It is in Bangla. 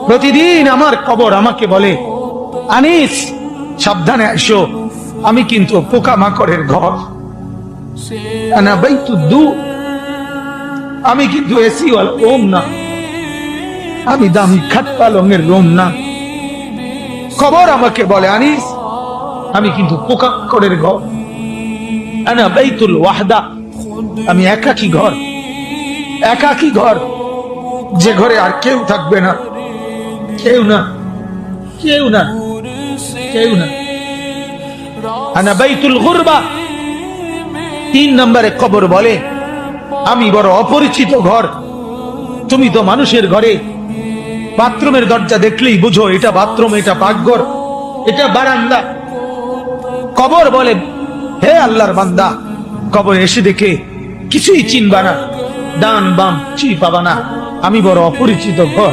প্রতিদিন আমার কবর আমাকে বলে, আনিস সাবধানে আসো, আমি কিন্তু পোকামাকড়ের ঘর, আনা বাইতুদ্দু, আমি কিন্তু এসি ওয়ালা রুম না, আমি দামি খাট পালঙের রুম না। কবর আমাকে বলে, আনিস আমি কিন্তু পোকামাকড়ের ঘর, আনা বাইতুল ওয়াহদা, আমি একাকী ঘর, একাকী ঘর, যে ঘরে আর কেউ থাকবে না, কেউ না, কেউ না, কেউ না। আনা বাইতুল গুরবা, 3 নম্বরে কবর বলে, আমি বড় অপরিচিত ঘর, তুমি তো মানুষের ঘরে বাথরুমের দরজা দেখলেই বুঝো এটা বাথরুম, এটা পাকঘর, এটা বারান্দা। কবর বলে, হে আল্লাহর বান্দা, কবর এসে দেখে কিছুই চিনবা না, ডান বাম কিছুই পাবা না, আমি বড় অপরিচিত ঘর।